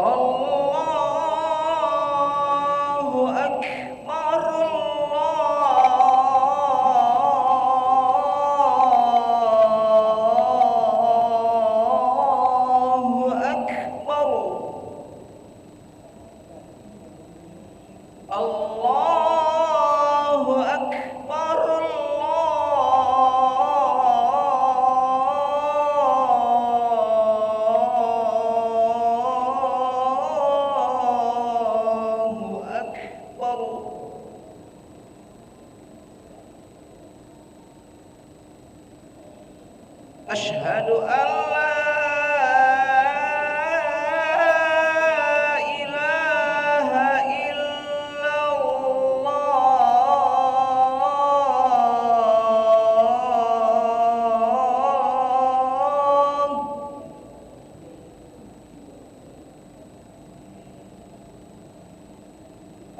Allahu Akbar, Allahu Akbar, Allahu Akbar, Allahu Akbar. Asyhadu an la ilaha illallah.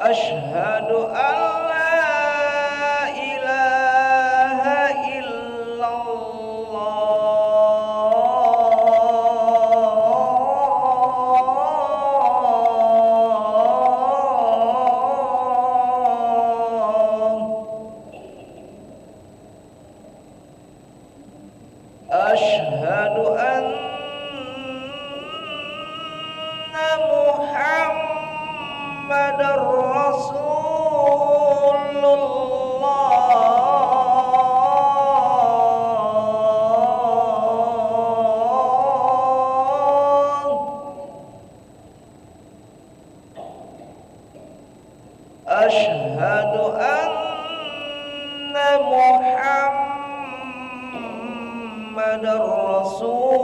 Asyhadu an la ilaha illallah. Asyhadu anna Muhammadar Rasulullah. Asyhadu anna Muhammadar Rasulullah.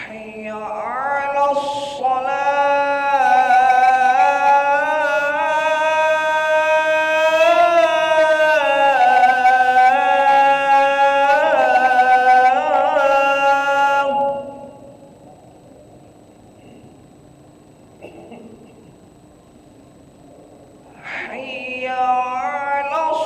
Hayya 'alas Hayya 'alas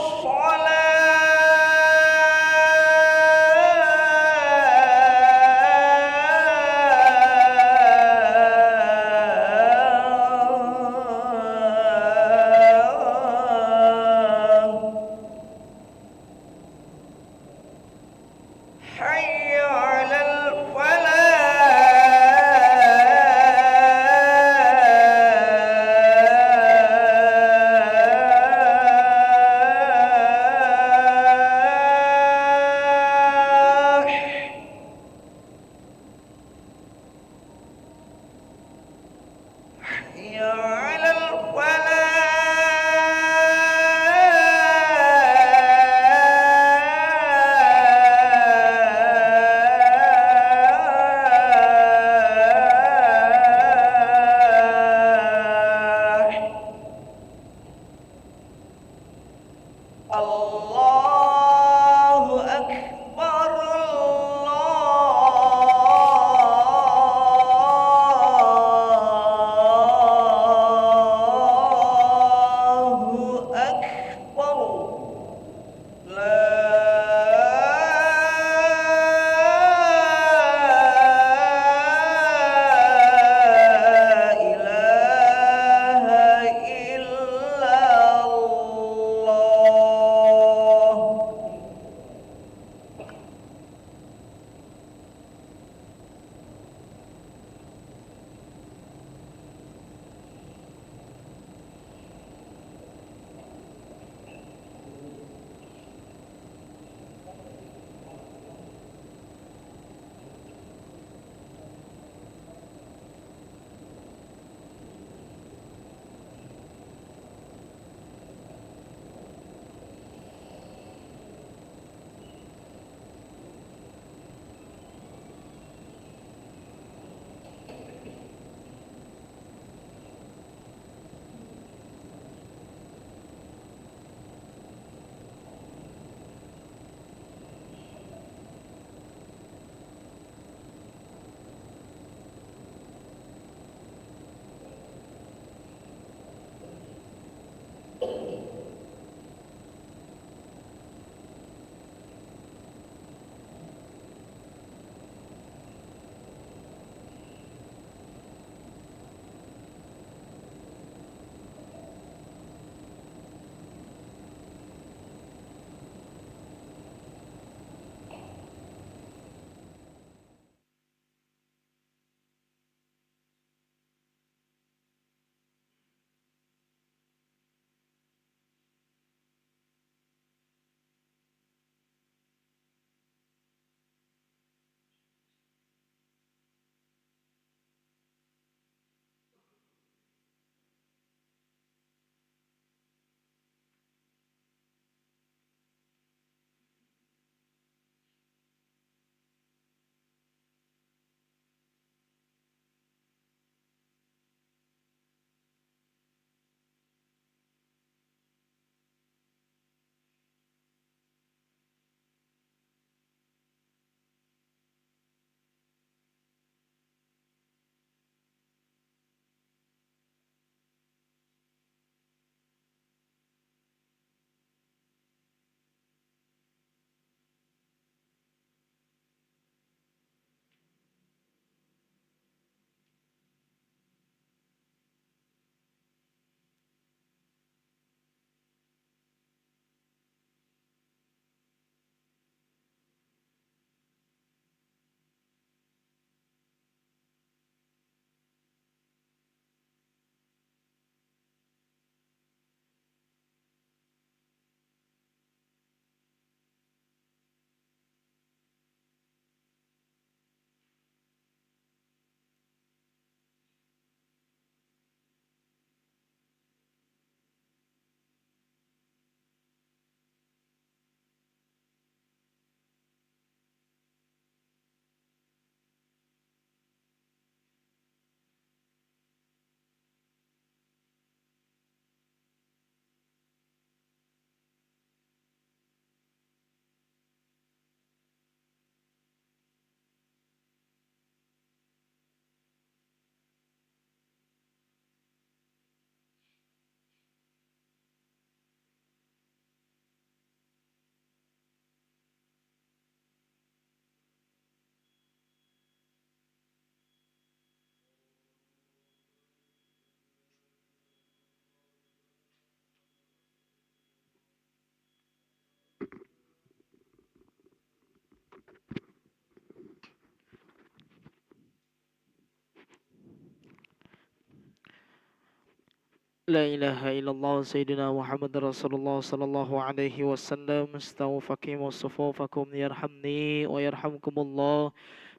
لا إله إلا الله سيدنا محمد رسول الله صلى الله عليه وسلم. استووا فقيموا صفوفكم يرحمني ويرحمكم الله،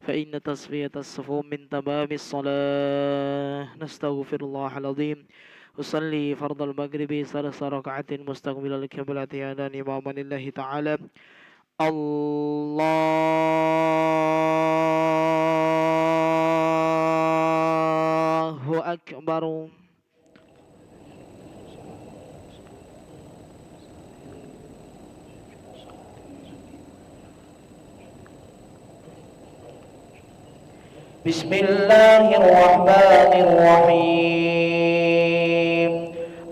فإن تصفية الصفوف من تمام الصلاة. نستغفر الله العظيم. أصلي فرض المغرب 3 ركعات مستقبل القبلة أذان إماما لله تعالى. الله أكبر. بسم الله الرحمن الرحيم.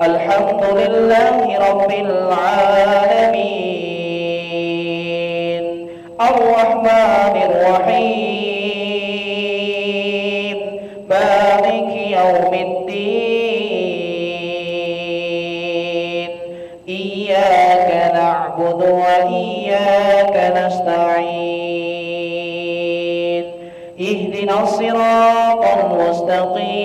الحمد لله رب العالمين، الرحمن الرحيم، مالك يوم الدين. إياك نعبد وإياك نستعين. اهدنا الصراط المستقيم،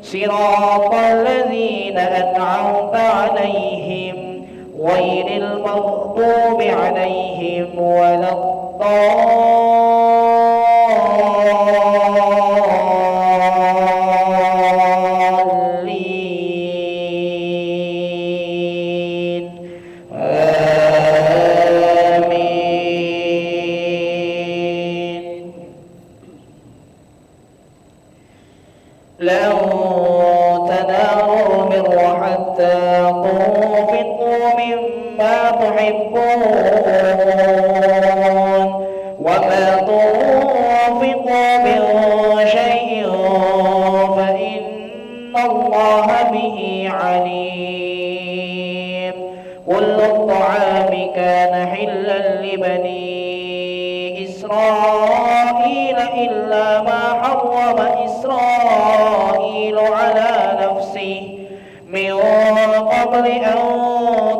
صراط الذين أنعمت عليهم غير المغضوب عليهم ولا الضالين. لن تنالوا البر حتى تنفقوا مما تحبون، وما تنفقوا من شيء فإن الله به عليم. كل الطعام كان حلا لبني إسرائيل إلا ما حرم إسرائيل على نفسه من قبل أن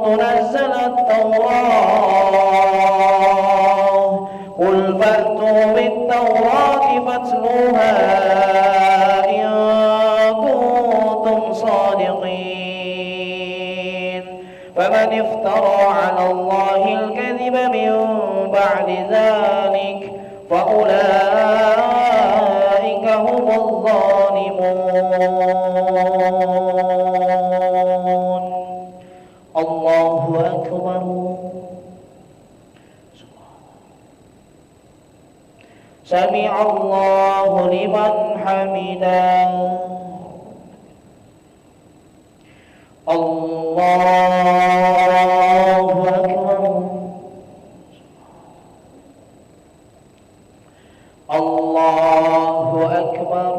تنزل التوراة. قل فأتوا بالتوراة فاتلوها إن كنتم صادقين. فمن افترى على الله الكذب من بعد ذلك فأولئك هم الظالمون. الله أكبر. سمع الله لمن حمده. الله أكبر. الله أكبر.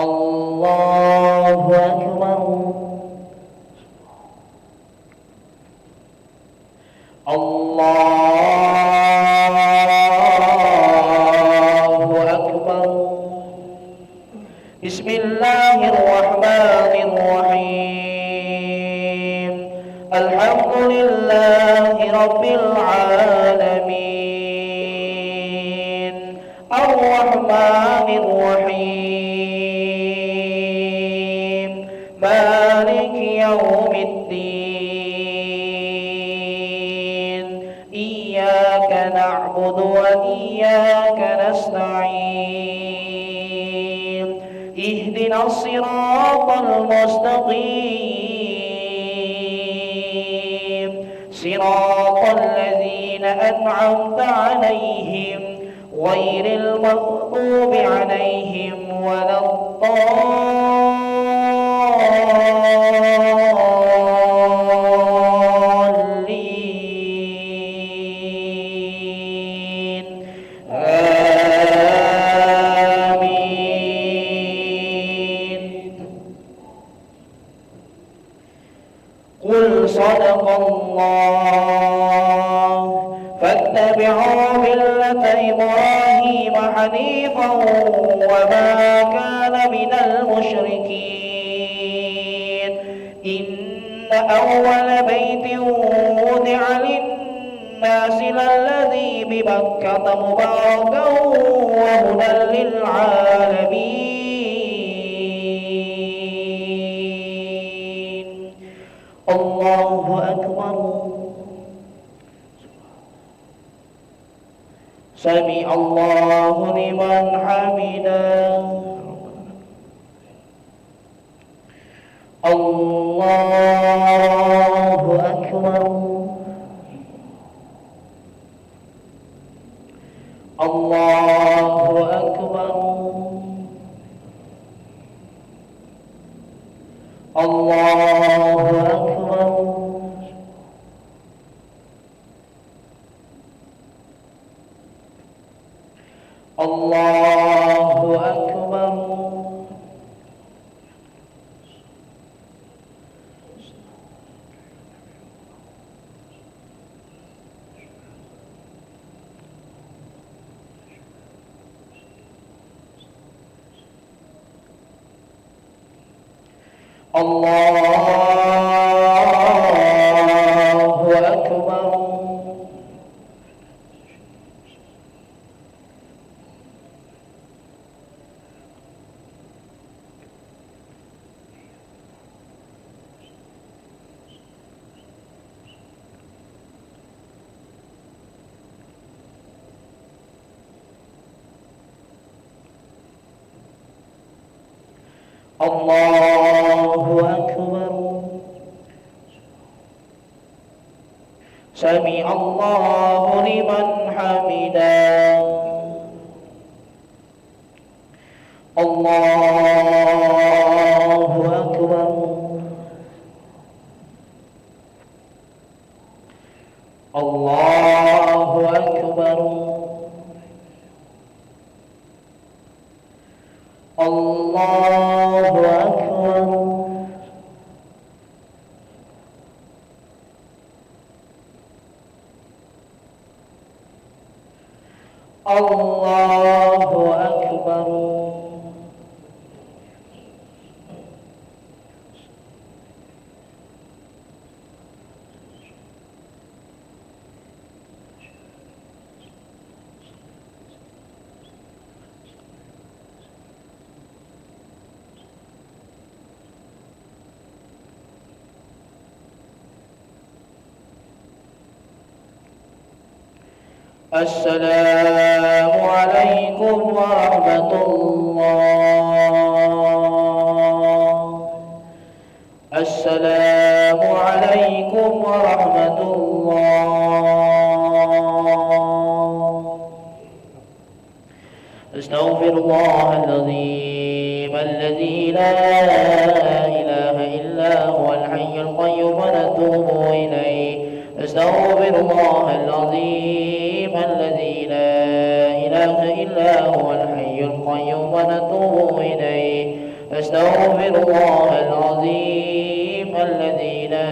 الله أكبر. الله أكبر. بسم الله الرحمن الرحيم. الحمد لله رب العالمين، الرحمن الرحيم، مالك يوم الدين. إياك نعبد وإياك نستعين. اهدنا الصراط المستقيم، صراط الذين أنعمت عليهم غير المغضوب عليهم ولا الضالين. آمين. قل صدق الله. فاتبعوا ملة إبراهيم حنيفا وما كان من المشركين. إن أول بيت وضع للناس الناصر الذي ببكة مباركا وهدى للعالمين. الله أكبر. سمع الله لمن حمده. الله أكبر. الله أكبر. الله أكبر. الله أكبر. الله أكبر. الله أكبر. سمع الله لمن حمده. الله أكبر. الله أكبر. الله أكبر. الله أكبر. السلام عليكم ورحمة الله. السلام عليكم ورحمة الله. أستغفر الله العظيم الذي لا إله إلا هو الحي القيوم ونتوب إليه. أستغفر الله العظيم الذي لا إله إلا هو الحي القيوم ونتوب إليه. أستغفر الله العظيم الذي لا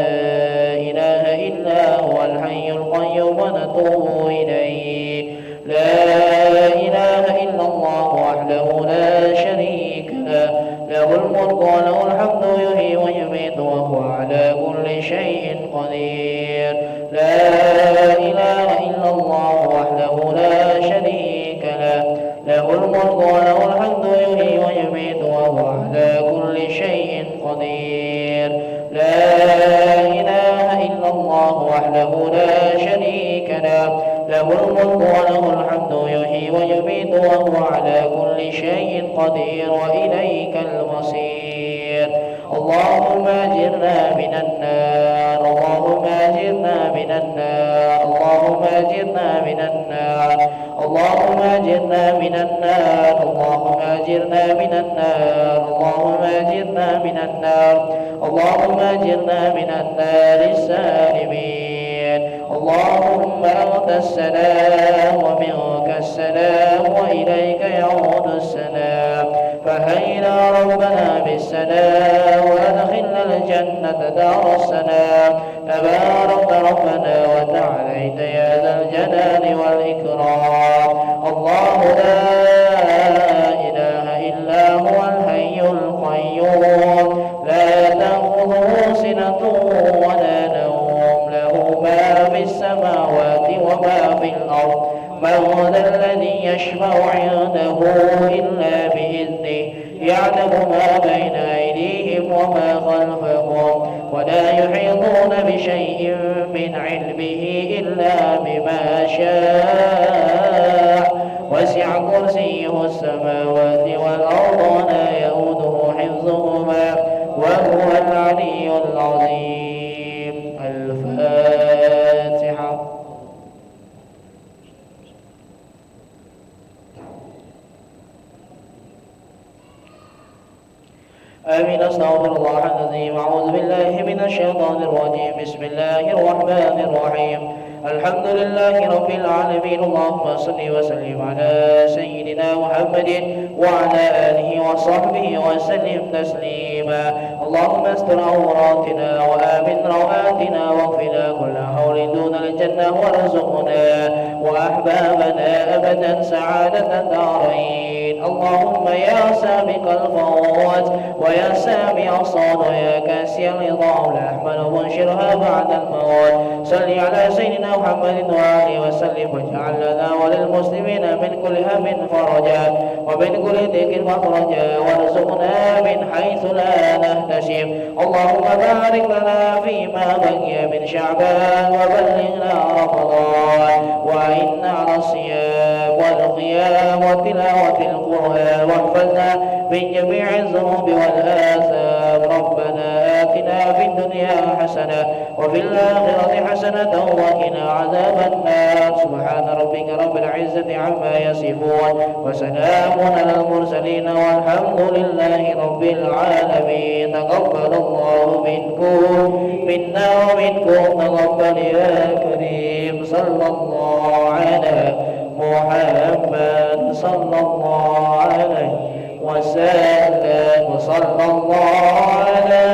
إله إلا هو الحي القيوم ونتوب إليه. لا إله إلا الله وحده لا شريك له، له الملك وله الحمد يحيي ويميت وهو على كل شيء قدير. لا إله إلا الله وحده لا شريك له، له الملك وله الحمد يحيي ويميت وهو على كل شيء قدير. لا إله إلا الله وحده لا شريك له، له الملك وله الحمد يحيي ويميت وهو على كل شيء قدير وإليك المصير. اللهم أجرنا من النار. اللهم أجرنا من النار. اللهم أجرنا من النار. اللهم أجرنا من النار. اللهم أجرنا من النار. اللهم أجرنا من النار. اللهم أجرنا من النار السالمين. اللهم أنت السلام ومنك السلام وإليك يعود السلام. فحينا ربنا بالسلام وأدخلنا الجنة دار السلام. تبارك ربنا وتعاليت يا ذا الجلال والإكرام. الله لا إله إلا هو الحي القيوم لا تأخذه سنة ولا نوم، له ما في السماوات من ذا الذي يشفع عنده إلا بإذنه يعلم ما بين أيديهم وما خلفهم ولا يحيطون بشيء من علمه إلا بما شاء وسع كرسيه السماوات والأرض ولا يؤوده حفظهما وهو العلي العظيم. الفاتحة. آمين. أستغفر الله العظيم. أعوذ بالله من الشيطان الرجيم. بسم الله الرحمن الرحيم. الحمد لله رب العالمين. اللهم صل وسلم على سيدنا محمد وعلى آله وصحبه وسلم تسليما. اللهم استر عوراتنا وآمن روآتنا واغفنا كل حول دون الجنة وارزقنا وأحبابنا أبدا سعادة الدارين. اللهم يا سابق الفوات ويا سامع الصوت ويا كاسي الرضا والأحمد وانشرها بعد الموت. صل على سيدنا محمد وآله وسلم واجعل لنا وللمسلمين من كل هم فرجا ومن كل ضيق مخرجا وارزقنا من حيث لا نحتسب. اللهم بارك لنا فيما بقي من شعبان وبلغنا رمضان وإنا على الصيام والقيام وتلاوة القرآن واحفظنا من جميع الذنوب والآثام. ربنا آتنا في الدنيا حسنة وفي الآخرة حسنة وقنا عذاب النار. سبحان ربك رب العزة عما يصفون وسلام على المرسلين والحمد لله رب العالمين. تقبل الله منكم منا ومنكم تقبل يا كريم. صلى الله على محمد صلى الله عليه وسلم وصلى الله على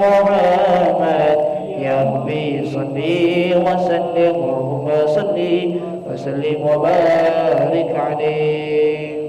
محمد. يا ربي صلي وسلم اللهم صلي وسلم وبارك عليه.